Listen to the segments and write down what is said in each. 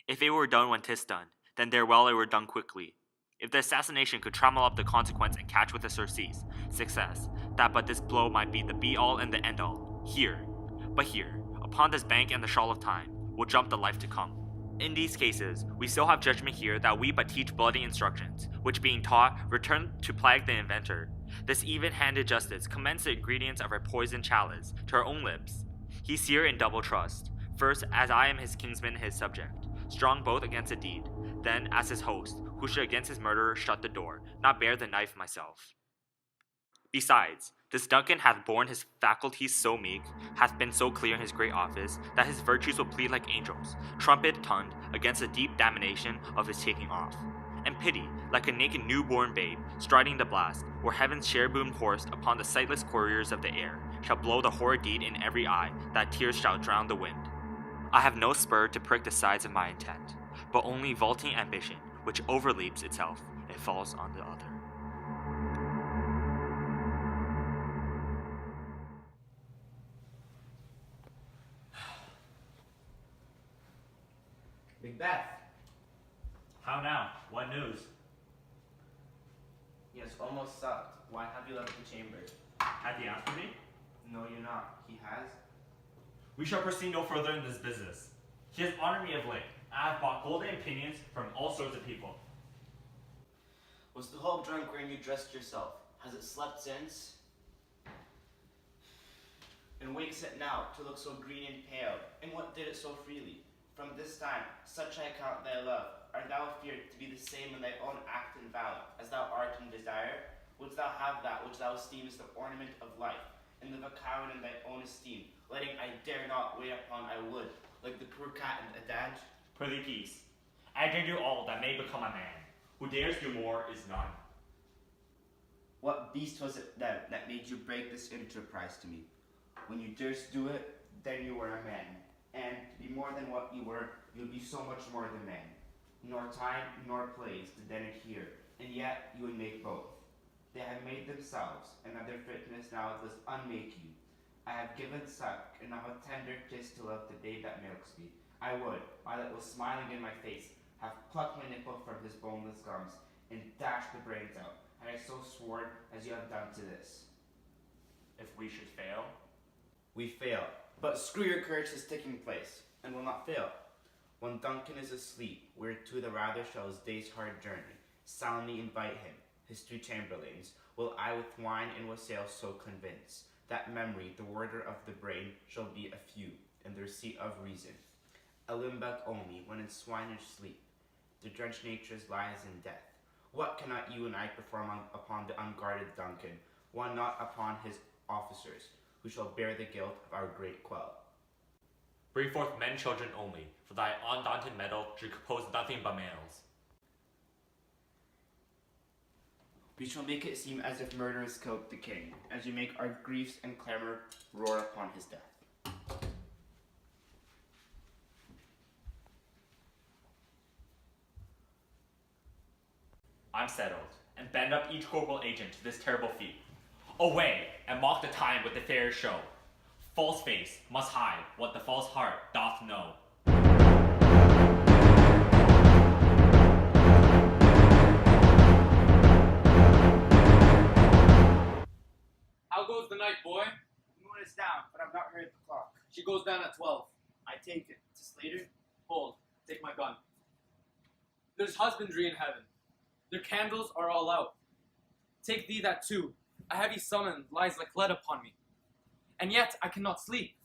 If it were done when 'tis done, then there well it were done quickly. If the assassination could trammel up the consequence and catch with a surcease, success, that but this blow might be the be-all and the end-all. Here, but here, upon this bank and the shawl of time, will jump the life to come. In these cases, we still have judgment here that we but teach bloody instructions, which being taught, return to plague the inventor. This even-handed justice commends the ingredients of our poisoned chalice to our own lips. He's here in double trust. First, as I am his kinsman and his subject, strong both against the deed, then as his host, who should against his murderer shut the door, not bear the knife myself. Besides, this Duncan hath borne his faculties so meek, hath been so clear in his great office, that his virtues will plead like angels, trumpet-tongued, against the deep damnation of his taking off. And pity, like a naked newborn babe, striding the blast, or heaven's cherubim horsed upon the sightless couriers of the air, shall blow the horrid deed in every eye, that tears shall drown the wind. I have no spur to prick the sides of my intent, but only vaulting ambition, which overleaps itself and falls on the other. Macbeth! How now? What news? He has almost supped. Why have you left the chamber? Hath he asked me? No, you're not. He has? We shall proceed no further in this business. He has honored me of late. I have bought golden opinions from all sorts of people. Was the hall drunk wherein you dressed yourself? Has it slept since? And wakes it now to look so green and pale? And what did it so freely? From this time, such I count thy love. Art thou feared to be the same in thy own act and vow, as thou art in desire? Wouldst thou have that which thou esteemest the ornament of life, and live a coward in thy own esteem, letting I dare not wait upon I would, like the poor cat in the adage? Prithee peace. I dare do all that may become a man. Who dares do more is none. What beast was it then that made you break this enterprise to me? When you durst do it, then you were a man. And to be more than what you were, you would be so much more than man. Nor time nor place did then adhere, and yet you would make both. They have made themselves, and of their fitness now does unmake you. I have given suck, and now a tender kiss to love the babe that milks me. I would, while it was smiling in my face, have plucked my nipple from his boneless gums, and dashed the brains out, had I so sworn as you have done to this. If we should fail? We fail. But screw your courage is taking place, and will not fail. When Duncan is asleep, whereto the rather shall his day's hard journey soundly invite him, his two chamberlains, will I with wine and wassail so convince, that memory, the warder of the brain, shall be a few, in the receipt of reason. A limbeck only, when in swinish sleep, the drenched nature's lies in death. What cannot you and I perform upon the unguarded Duncan, one not upon his officers, who shall bear the guilt of our great quell? Bring forth men children only, for thy undaunted mettle should compose nothing but males. We shall make it seem as if murderers killed the king, as we make our griefs and clamor roar upon his death. I'm settled, and bend up each corporal agent to this terrible feat. Away, and mock the time with the fair show. False face must hide what the false heart doth know. How goes the night, boy? The moon is down, but I've not heard the clock. She goes down at 12. I take it. To Slater? Hold, take my gun. There's husbandry in heaven. Their candles are all out. Take thee that too. A heavy summons lies like lead upon me. And yet I cannot sleep.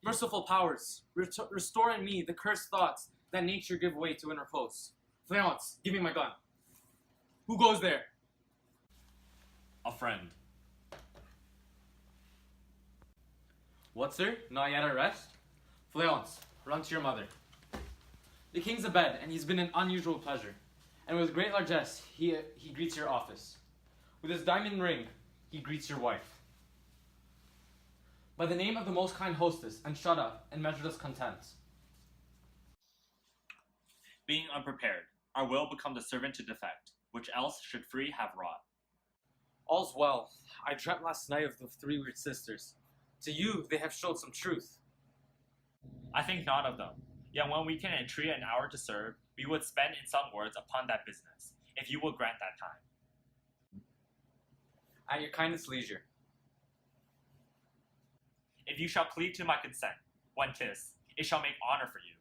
Merciful powers, restore in me the cursed thoughts that nature give way to in repose. Fleance, give me my gun. Who goes there? A friend. What, sir? Not yet at rest? Fleance, run to your mother. The king's abed, and he's been an unusual pleasure. And with great largesse, he greets your office. With his diamond ring, he greets your wife. By the name of the most kind hostess, and shut up, and measured us content. Being unprepared, our will become the servant to defect, which else should free have wrought. All's well. I dreamt last night of the three weird sisters. To you, they have showed some truth. I think not of them. Yet when we can entreat an hour to serve, we would spend in some words upon that business, if you will grant that time. At your kindest leisure. If you shall plead to my consent, when 'tis, it shall make honor for you.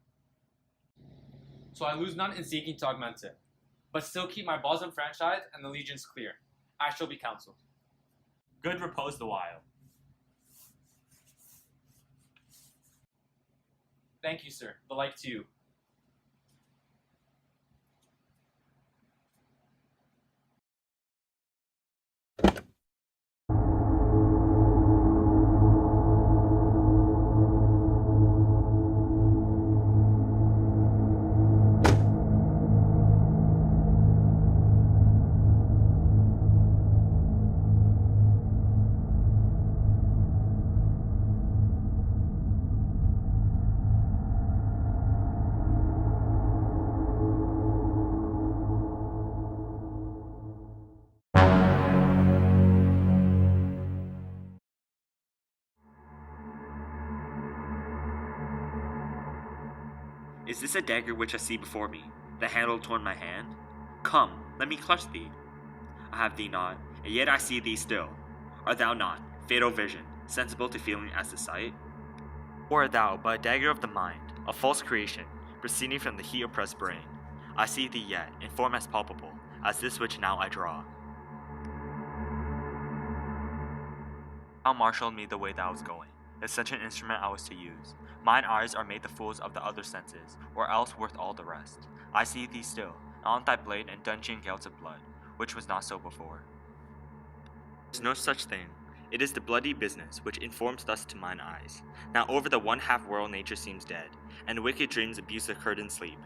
So I lose none in seeking to augment it, but still keep my bosom franchised and the legions clear. I shall be counseled. Good repose the while. Thank you, sir. The like to you. Is this a dagger which I see before me, the handle torn my hand? Come, let me clutch thee. I have thee not, and yet I see thee still. Art thou not, fatal vision, sensible to feeling as to sight? Or art thou but a dagger of the mind, a false creation, proceeding from the heat oppressed brain? I see thee yet, in form as palpable, as this which now I draw. Thou marshalled me the way thou was going, if such an instrument I was to use. Mine eyes are made the fools of the other senses, or else worth all the rest. I see thee still, on thy blade and dungeon gouts of blood, which was not so before. There is no such thing. It is the bloody business which informs thus to mine eyes. Now over the one half world nature seems dead, and wicked dreams abuse the curtained sleep.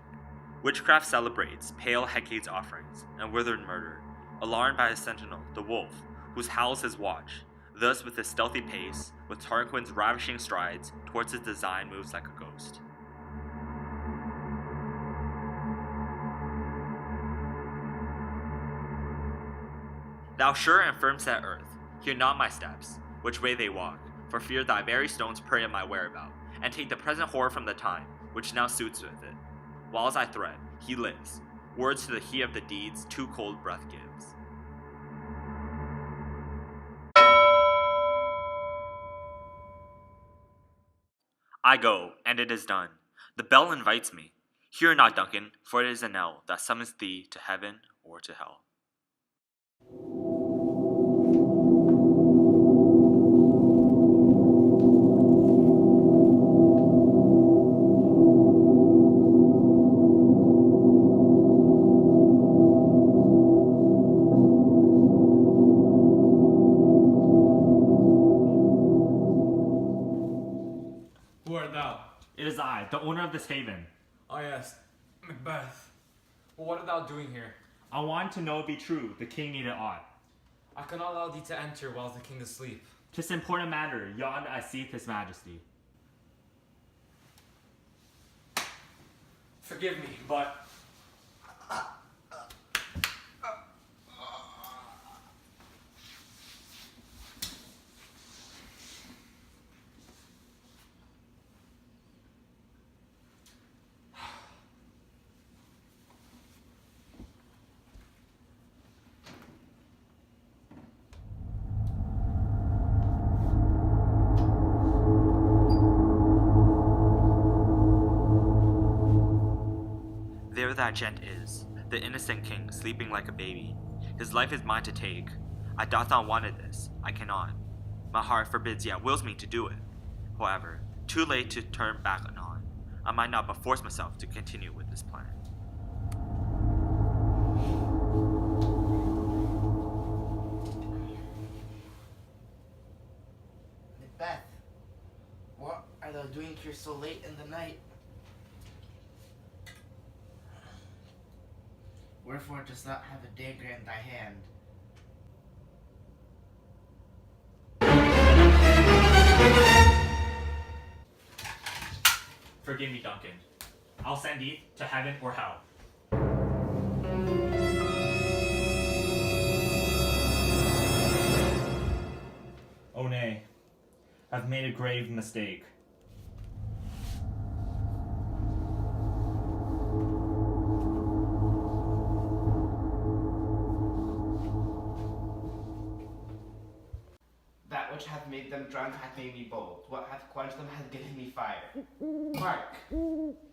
Witchcraft celebrates pale Hecate's offerings, and withered murder, alarmed by his sentinel, the wolf, whose howls his watch. Thus, with his stealthy pace, with Tarquin's ravishing strides, towards his design moves like a ghost. Thou sure and firm set earth, hear not my steps, which way they walk, for fear thy very stones prey on my whereabout, and take the present horror from the time, which now suits with it. While as I thread, he lives, words to the heat of the deeds too cold breath gives. I go, and it is done. The bell invites me. Hear not, Duncan, for it is a knell that summons thee to heaven or to hell. Who art thou? It is I, the owner of this haven. Ah, yes, Macbeth. Well, what art thou doing here? I want to know it be true, the king needed aught. I cannot allow thee to enter while the king is asleep. 'Tis important matter, yond I seeth his majesty. Forgive me, but There that gent is, the innocent king, sleeping like a baby. His life is mine to take. I doth not wanted this, I cannot. My heart forbids yet wills me to do it. However, too late to turn back anon. I might not but force myself to continue with this plan. Macbeth, what are thou doing here so late in the night? Wherefore dost thou have a dagger in thy hand? Forgive me, Duncan. I'll send thee to heaven or hell. Oh nay, I've made a grave mistake. made them drunk hath made me bold. What hath quenched them hath given me fire. Hark!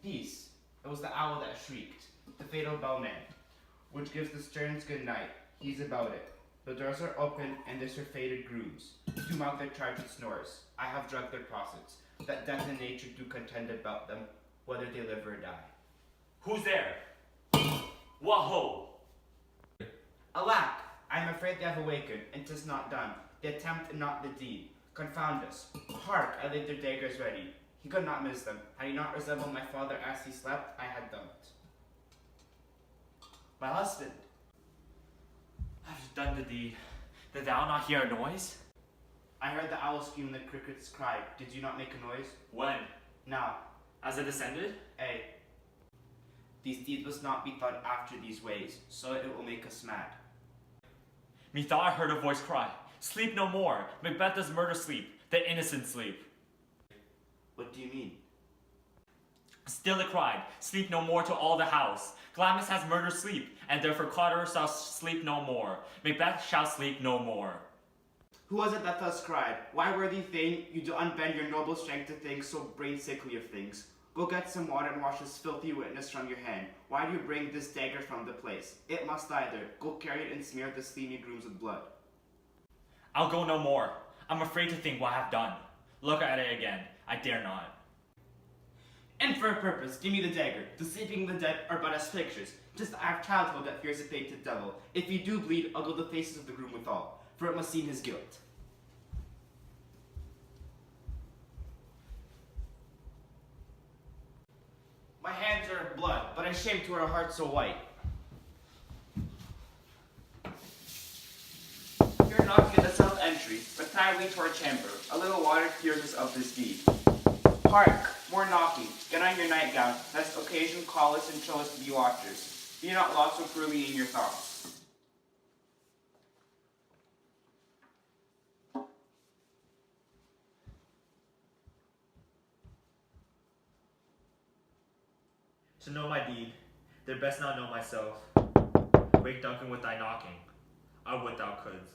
Peace. It was the owl that shrieked, the fatal bellman, which gives the sterns good night. He's about it. The doors are open, and there's her fated grooms. Do mount their charge with snores. I have drugged their posits, that death and nature do contend about them, whether they live or die. Who's there? What ho? Alack! I am afraid they have awakened, and 'tis not done. The attempt and not the deed. Confound us. Hark! I laid their daggers ready. He could not miss them. Had he not resembled my father as he slept, I had done it. My husband. I've done the deed. Did thou not hear a noise? I heard the owl scream and the crickets cry. Did you not make a noise? When? Now, As it descended? A. These deeds must not be thought after these ways, so it will make us mad. Methought I heard a voice cry, sleep no more. Macbeth does murder sleep, the innocent sleep. What do you mean? Still it cried, sleep no more to all the house. Glamis has murdered sleep, and therefore Cotter shall sleep no more. Macbeth shall sleep no more. Who was it that thus cried? Why, worthy thing, you do unbend your noble strength to think so brain sickly of things? Go get some water and wash this filthy witness from your hand. Why do you bring this dagger from the place? It must die there. Go carry it and smear the steamy grooms with blood. I'll go no more. I'm afraid to think what I have done. Look at it again. I dare not. And for a purpose, give me the dagger. The sleeping and the dead are but as pictures. Just the act childhood that fears a fated devil. If you do bleed, I'll go the faces of the groom withal, for it must seem his guilt. My hands are of blood, but I'm ashamed to wear a heart so white. You're knocking at the south entry. Retire we to our chamber. A little water cures us of this deed. Hark! More knocking. Get on your nightgown, lest occasion call us and show us to be watchers. Be not lost so cruelly in your thoughts. To know my deed, thou best not know myself. Wake Duncan with thy knocking. I would thou couldst.